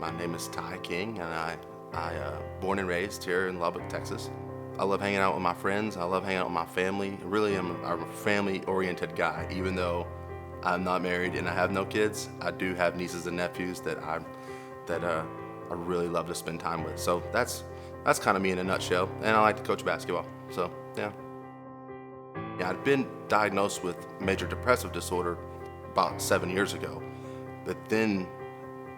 My name is Ty King, and I born and raised here in Lubbock, Texas. I love hanging out with my friends. I love hanging out with my family. Really, I'm a family-oriented guy. Even though I'm not married and I have no kids, I do have nieces and nephews that I really love to spend time with. So that's kind of me in a nutshell. And I like to coach basketball. So yeah. Yeah, I'd been diagnosed with major depressive disorder about 7 years ago, but then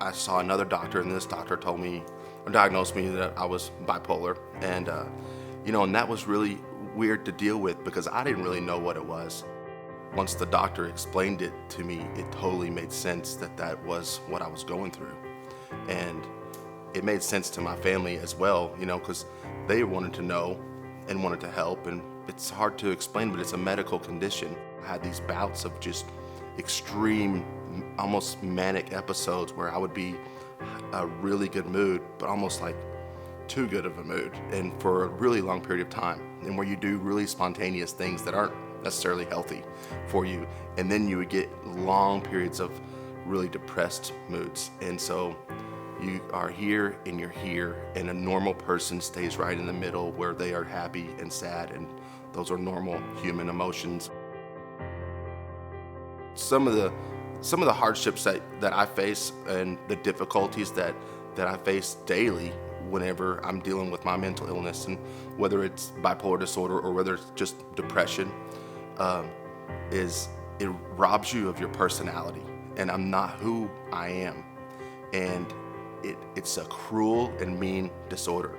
I saw another doctor, and this doctor told me, or diagnosed me, that I was bipolar, and and that was really weird to deal with because I didn't really know what it was. Once the doctor explained it to me, it totally made sense that that was what I was going through, and it made sense to my family as well, because they wanted to know and wanted to help, and it's hard to explain, but it's a medical condition. I had these bouts of just extreme, almost manic episodes where I would be a really good mood, but almost like too good of a mood, and for a really long period of time, and where you do really spontaneous things that aren't necessarily healthy for you, and then you would get long periods of really depressed moods. And so you are here and you're here, and a normal person stays right in the middle where they are happy and sad, and those are normal human emotions. Some of the hardships that I face and the difficulties that I face daily whenever I'm dealing with my mental illness, and whether it's bipolar disorder or whether it's just depression, is it robs you of your personality, and I'm not who I am, and it's a cruel and mean disorder.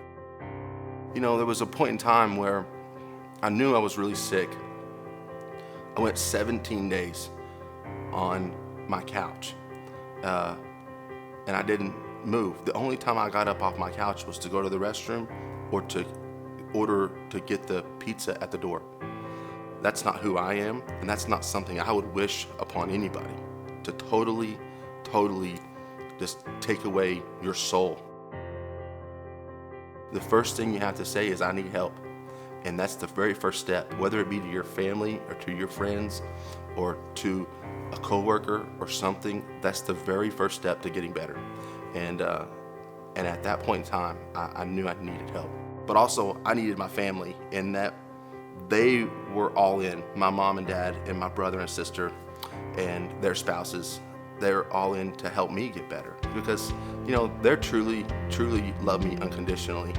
There was a point in time where I knew I was really sick. I went 17 days on my couch, and I didn't move. The only time I got up off my couch was to go to the restroom or to order to get the pizza at the door. That's not who I am, and that's not something I would wish upon anybody, to totally just take away your soul. The first thing you have to say is, I need help. And that's the very first step, whether it be to your family or to your friends or to a coworker or something. That's the very first step to getting better. And at that point in time, I knew I needed help. But also, I needed my family, in that they were all in. My mom and dad and my brother and sister and their spouses, they're all in to help me get better, because they're truly love me unconditionally.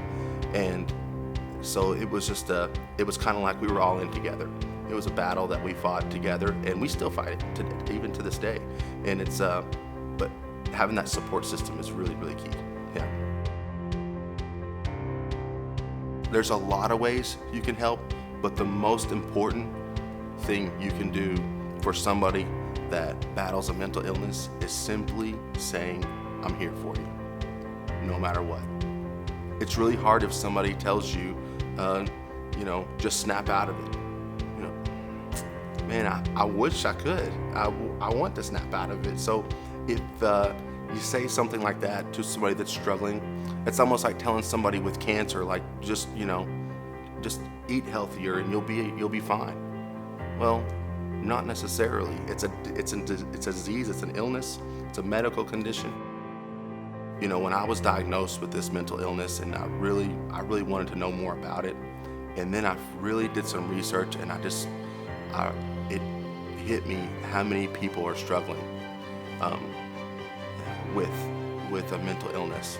And so it was it was kind of like we were all in together. It was a battle that we fought together, and we still fight it even to this day. And it's but having that support system is really key. Yeah. There's a lot of ways you can help, but the most important thing you can do for somebody that battles a mental illness is simply saying, I'm here for you, no matter what. It's really hard if somebody tells you, just snap out of it. Man, I wish I could. I want to snap out of it. So if you say something like that to somebody that's struggling, it's almost like telling somebody with cancer, like, just eat healthier and you'll be fine. Well, not necessarily. It's a disease, it's an illness, it's a medical condition. When I was diagnosed with this mental illness, and I really wanted to know more about it, and then I really did some research, and it hit me how many people are struggling with a mental illness.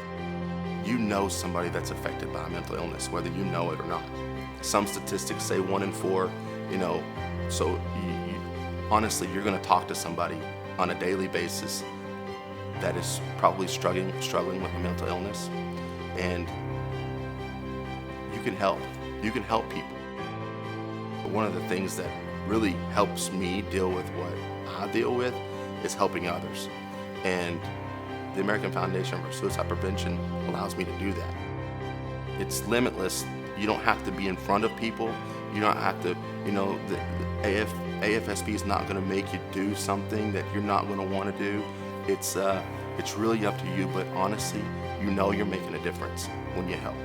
Somebody that's affected by a mental illness, whether you know it or not. Some statistics say 1 in 4, so honestly, you're going to talk to somebody on a daily basis that is probably struggling with a mental illness, and you can help people. But one of the things that really helps me deal with what I deal with is helping others, and the American Foundation for Suicide Prevention allows me to do that. It's limitless. You don't have to be in front of people. You don't have to, the AFSP is not going to make you do something that you're not going to want to do. It's really up to you, but honestly, you're making a difference when you help.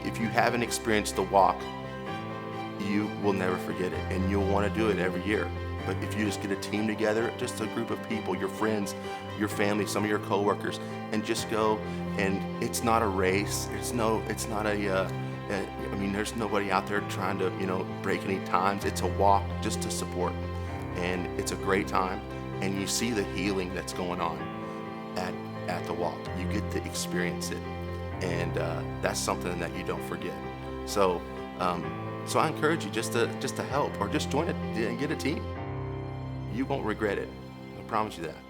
If you haven't experienced the walk, you will never forget it, and you'll want to do it every year. But if you just get a team together, just a group of people, your friends, your family, some of your coworkers, and just go, and it's not a race. It's not I mean, there's nobody out there trying to, break any times. It's a walk just to support, and it's a great time. And you see the healing that's going on at the walk. You get to experience it, and that's something that you don't forget. So, so I encourage you just to help, or just join it and get a team. You won't regret it. I promise you that.